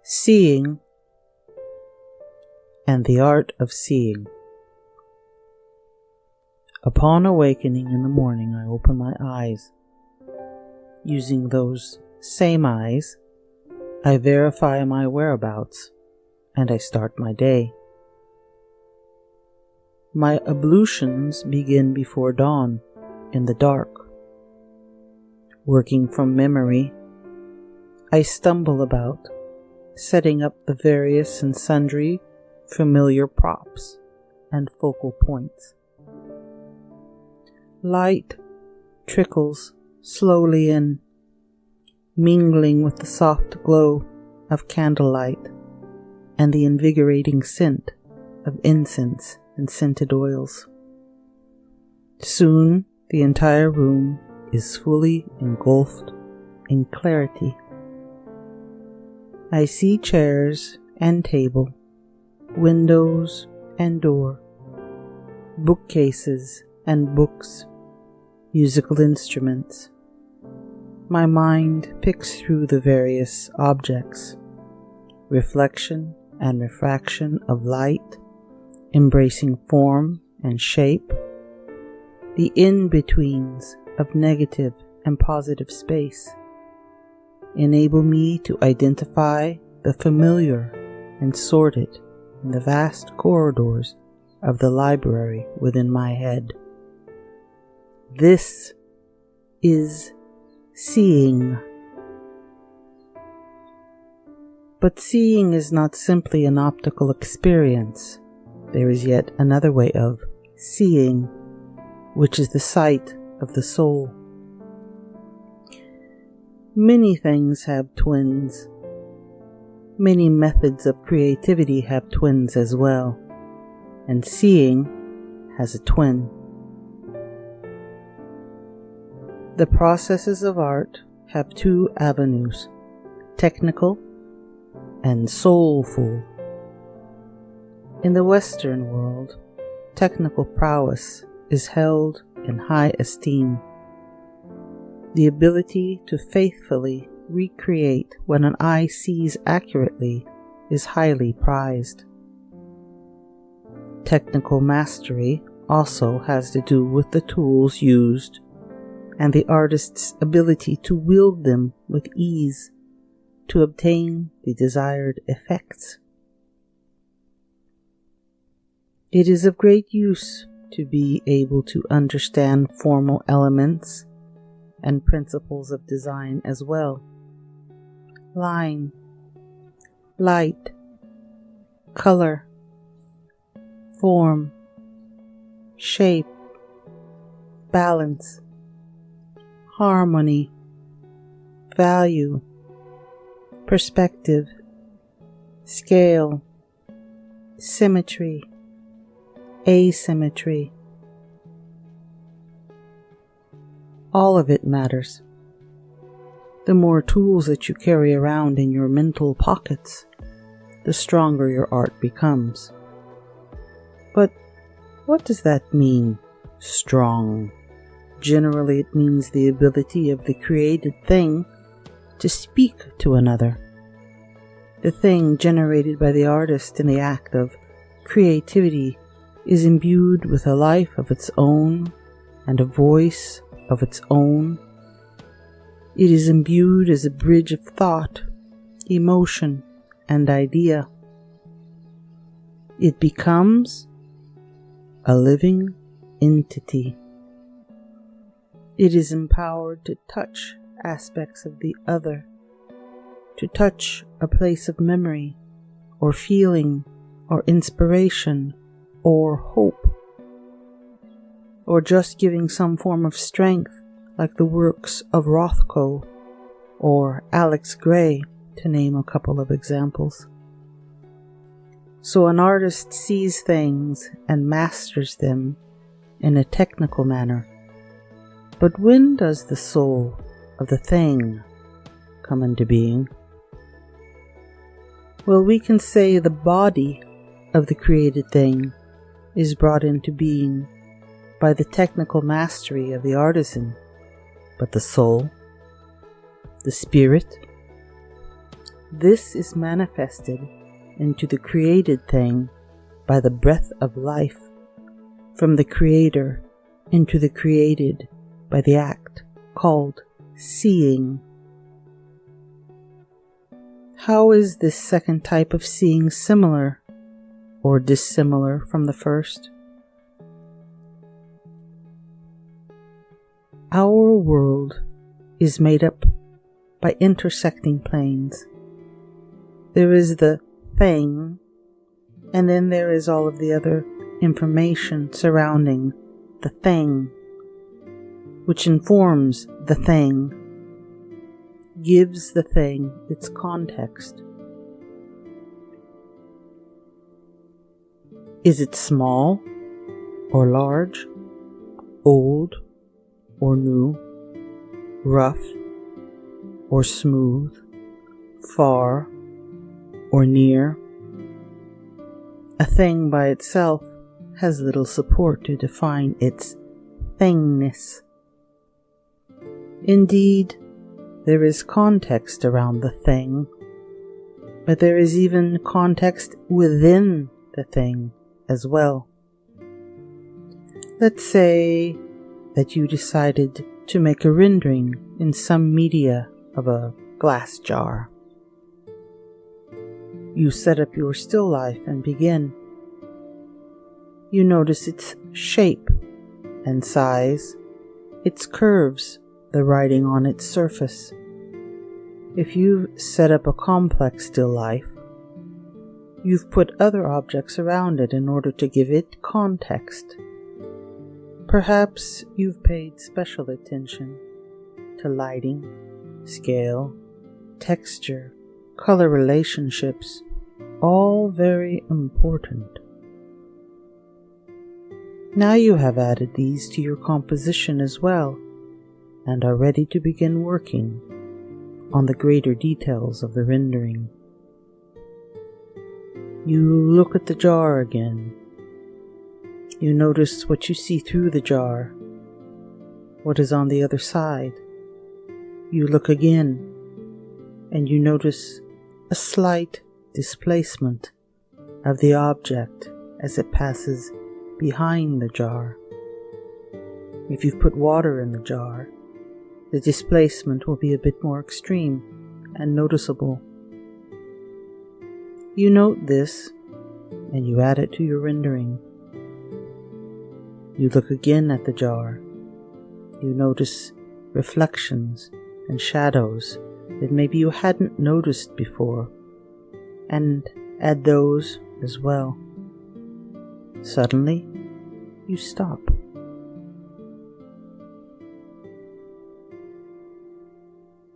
Seeing and the art of seeing. Upon awakening in the morning, I open my eyes. Using those same eyes, I verify my whereabouts and I start my day. My ablutions begin before dawn in the dark. Working from memory, I stumble about, setting up the various and sundry familiar props and focal points. Light trickles slowly in, mingling with the soft glow of candlelight and the invigorating scent of incense and scented oils. Soon the entire room is fully engulfed in clarity. I see chairs and table, windows and door, bookcases and books, musical instruments. My mind picks through the various objects, reflection and refraction of light, embracing form and shape, the in-betweens of negative and positive space, enable me to identify the familiar and sort it in the vast corridors of the library within my head. This is seeing. But seeing is not simply an optical experience. There is yet another way of seeing, which is the sight of the soul. Many things have twins. Many methods of creativity have twins as well, and seeing has a twin. The processes of art have two avenues, technical and soulful. In the Western world, technical prowess is held in high esteem. The ability to faithfully recreate what an eye sees accurately is highly prized. Technical mastery also has to do with the tools used and the artist's ability to wield them with ease to obtain the desired effects. It is of great use to be able to understand formal elements and principles of design as well. Line, light, color, form, shape, balance, harmony, value, perspective, scale, symmetry, asymmetry. All of it matters. The more tools that you carry around in your mental pockets, the stronger your art becomes. But what does that mean, strong? Generally, it means the ability of the created thing to speak to another. The thing generated by the artist in the act of creativity is imbued with a life of its own and a voice of its own. It is imbued as a bridge of thought, emotion, and idea. It becomes a living entity. It is empowered to touch aspects of the other, to touch a place of memory, or feeling, or inspiration, or hope, or just giving some form of strength, like the works of Rothko or Alex Gray, to name a couple of examples. So an artist sees things and masters them in a technical manner. But when does the soul of the thing come into being? Well, we can say the body of the created thing is brought into being by the technical mastery of the artisan, but the soul, the spirit, this is manifested into the created thing by the breath of life, from the creator into the created by the act called seeing. How is this second type of seeing similar or dissimilar from the first? Our world is made up by intersecting planes. There is the thing, and then there is all of the other information surrounding the thing, which informs the thing, gives the thing its context. Is it small or large, old or new, rough or smooth, far or near? A thing by itself has little support to define its thingness. Indeed, there is context around the thing, but there is even context within the thing as well. Let's say that you decided to make a rendering in some media of a glass jar. You set up your still life and begin. You notice its shape and size, its curves, the writing on its surface. If you've set up a complex still life, you've put other objects around it in order to give it context. Perhaps you've paid special attention to lighting, scale, texture, color relationships, all very important. Now you have added these to your composition as well, and are ready to begin working on the greater details of the rendering. You look at the jar again. You notice what you see through the jar, what is on the other side. You look again, and you notice a slight displacement of the object as it passes behind the jar. If you've put water in the jar, the displacement will be a bit more extreme and noticeable. You note this, and you add it to your rendering. You look again at the jar. You notice reflections and shadows that maybe you hadn't noticed before, and add those as well. Suddenly, you stop.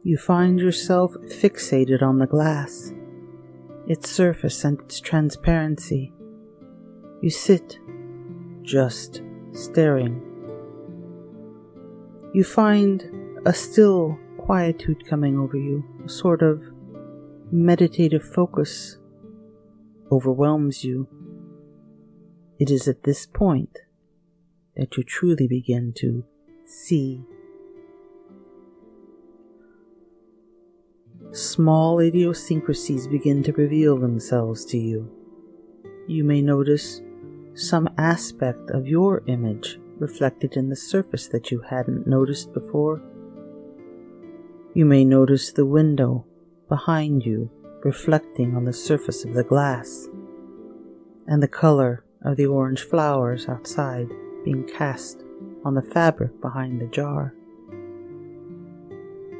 You find yourself fixated on the glass, its surface and its transparency. You sit, just staring. You find a still quietude coming over you, a sort of meditative focus overwhelms you. It is at this point that you truly begin to see. Small idiosyncrasies begin to reveal themselves to you. You may notice some aspect of your image reflected in the surface that you hadn't noticed before. You may notice the window behind you reflecting on the surface of the glass, and the color of the orange flowers outside being cast on the fabric behind the jar.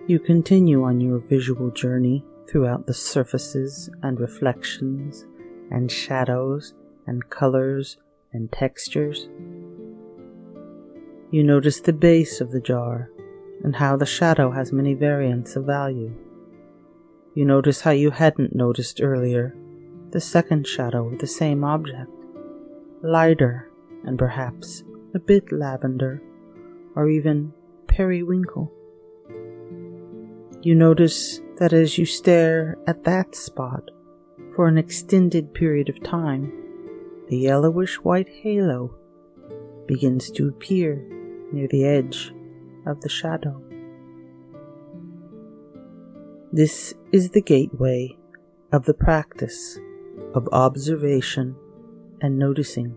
You continue on your visual journey throughout the surfaces and reflections and shadows and colors and textures. You notice the base of the jar and how the shadow has many variants of value. You notice how you hadn't noticed earlier the second shadow of the same object, lighter and perhaps a bit lavender or even periwinkle. You notice that as you stare at that spot for an extended period of time, the yellowish-white halo begins to appear near the edge of the shadow. This is the gateway of the practice of observation and noticing.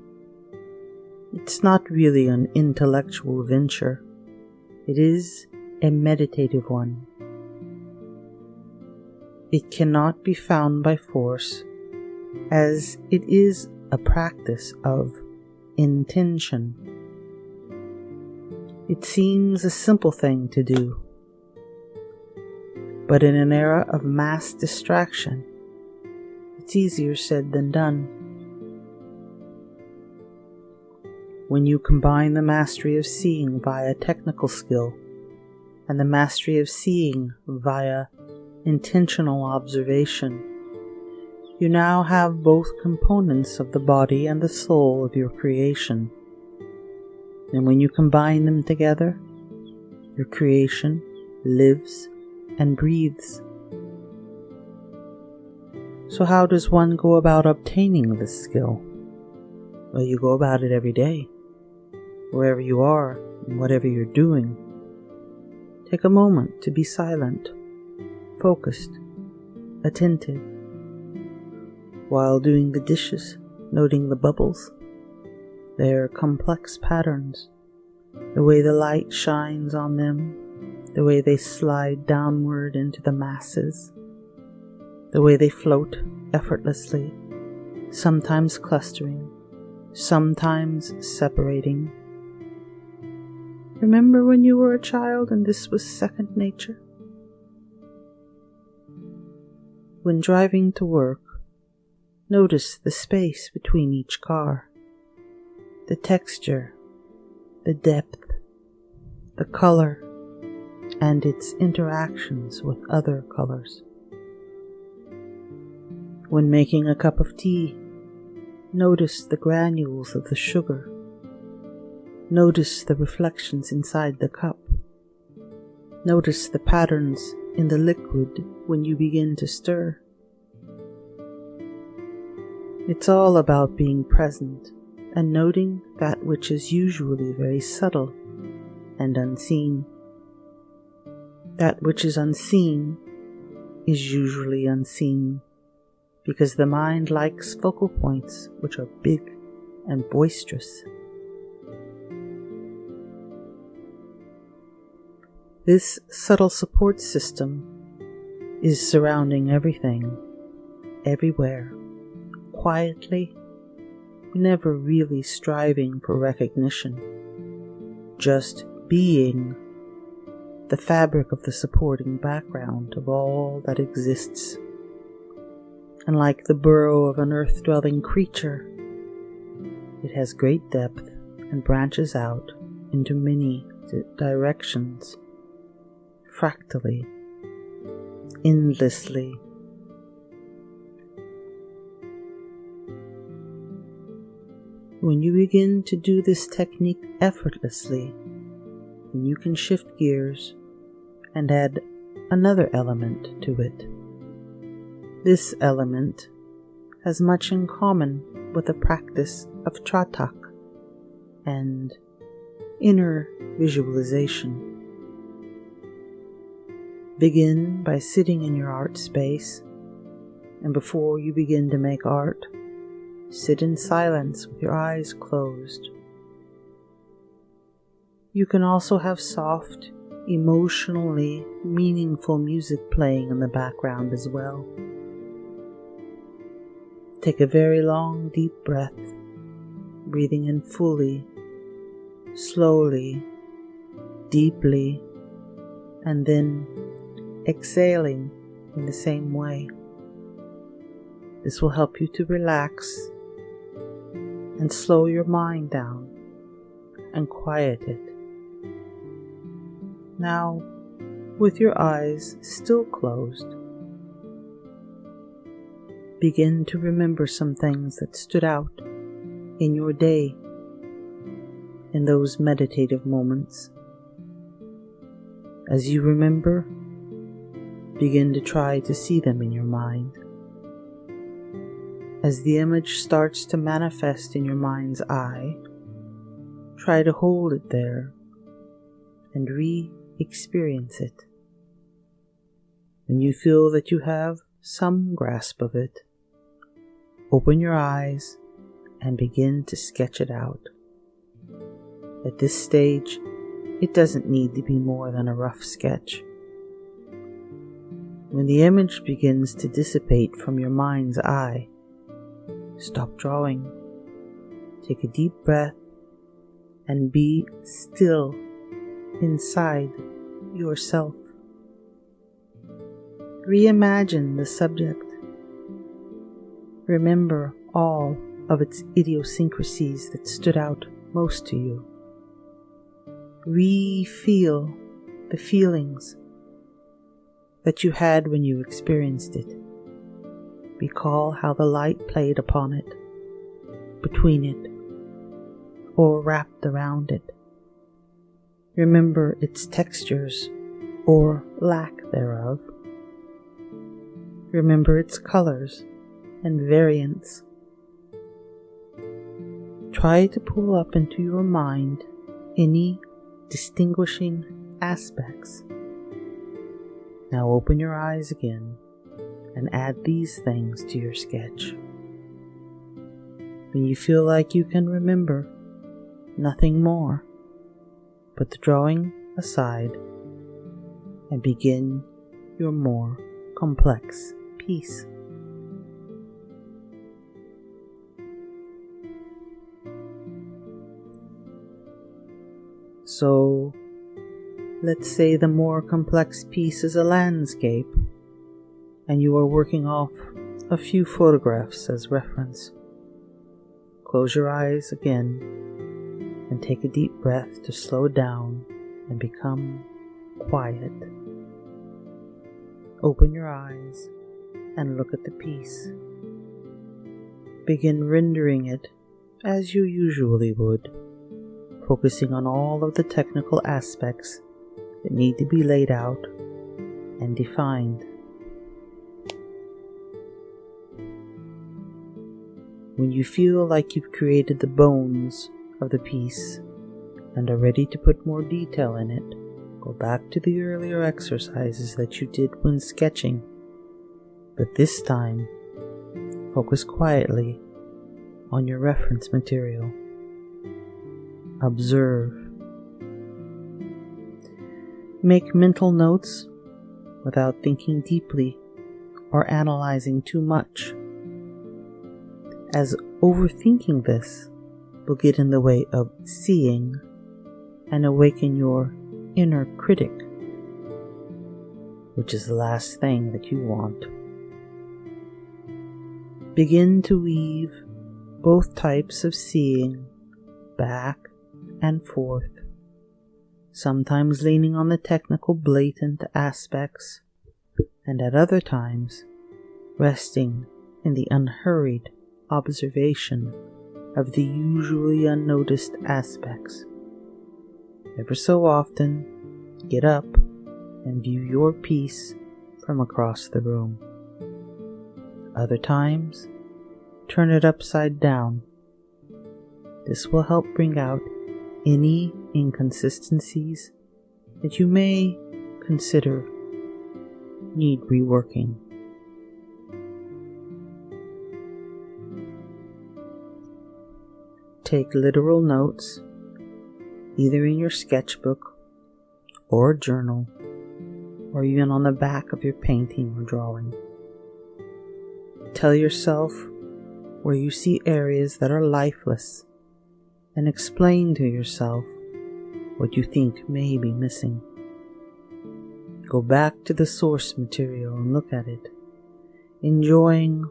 It's not really an intellectual venture. It is a meditative one. It cannot be found by force, as it is a practice of intention. It seems a simple thing to do, but in an era of mass distraction, it's easier said than done. When you combine the mastery of seeing via technical skill and the mastery of seeing via intentional observation, you now have both components of the body and the soul of your creation. And when you combine them together, your creation lives and breathes. So how does one go about obtaining this skill? Well, you go about it every day, wherever you are and whatever you're doing. Take a moment to be silent, focused, attentive. While doing the dishes, noting the bubbles, their complex patterns, the way the light shines on them, the way they slide downward into the masses, the way they float effortlessly, sometimes clustering, sometimes separating. Remember when you were a child and this was second nature? When driving to work, notice the space between each car, the texture, the depth, the color, and its interactions with other colors. When making a cup of tea, notice the granules of the sugar. Notice the reflections inside the cup. Notice the patterns in the liquid when you begin to stir. It's all about being present and noting that which is usually very subtle and unseen. That which is unseen is usually unseen, because the mind likes focal points which are big and boisterous. This subtle support system is surrounding everything, everywhere, quietly, never really striving for recognition, just being the fabric of the supporting background of all that exists. And like the burrow of an earth-dwelling creature, it has great depth and branches out into many directions, fractally, endlessly. When you begin to do this technique effortlessly, then you can shift gears and add another element to it. This element has much in common with the practice of tratak and inner visualization. Begin by sitting in your art space, and before you begin to make art, sit in silence with your eyes closed. You can also have soft, emotionally meaningful music playing in the background as well. Take a very long, deep breath, breathing in fully, slowly, deeply, and then exhaling in the same way. This will help you to relax and slow your mind down and quiet it. Now, with your eyes still closed, begin to remember some things that stood out in your day in those meditative moments. As you remember, begin to try to see them in your mind. As the image starts to manifest in your mind's eye, try to hold it there and re-experience it. When you feel that you have some grasp of it, open your eyes and begin to sketch it out. At this stage, it doesn't need to be more than a rough sketch. When the image begins to dissipate from your mind's eye, stop drawing, take a deep breath, and be still inside yourself. Reimagine the subject. Remember all of its idiosyncrasies that stood out most to you. Re-feel the feelings that you had when you experienced it. Recall how the light played upon it, between it, or wrapped around it. Remember its textures or lack thereof. Remember its colors and variants. Try to pull up into your mind any distinguishing aspects. Now open your eyes again and add these things to your sketch. When you feel like you can remember nothing more, put the drawing aside and begin your more complex piece. So, let's say the more complex piece is a landscape, and you are working off a few photographs as reference. Close your eyes again and take a deep breath to slow down and become quiet. Open your eyes and look at the piece. Begin rendering it as you usually would, focusing on all of the technical aspects that need to be laid out and defined. When you feel like you've created the bones of the piece and are ready to put more detail in it, go back to the earlier exercises that you did when sketching, but this time focus quietly on your reference material. Observe. Make mental notes without thinking deeply or analyzing too much, as overthinking this will get in the way of seeing and awaken your inner critic, which is the last thing that you want. Begin to weave both types of seeing back and forth, sometimes leaning on the technical blatant aspects, and at other times resting in the unhurried observation of the usually unnoticed aspects. Ever so often, get up and view your piece from across the room. Other times, turn it upside down. This will help bring out any inconsistencies that you may consider need reworking. Take literal notes, either in your sketchbook or journal, or even on the back of your painting or drawing. Tell yourself where you see areas that are lifeless, and explain to yourself what you think may be missing. Go back to the source material and look at it, enjoying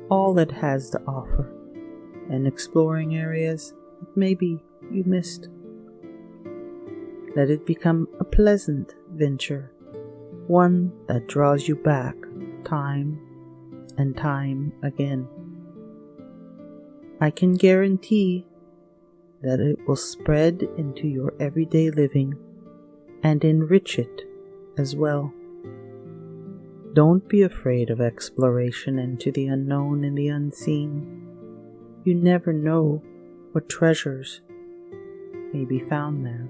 all it has to offer and exploring areas that maybe you missed. Let it become a pleasant venture, one that draws you back time and time again. I can guarantee that it will spread into your everyday living and enrich it as well. Don't be afraid of exploration into the unknown and the unseen. You never know what treasures may be found there.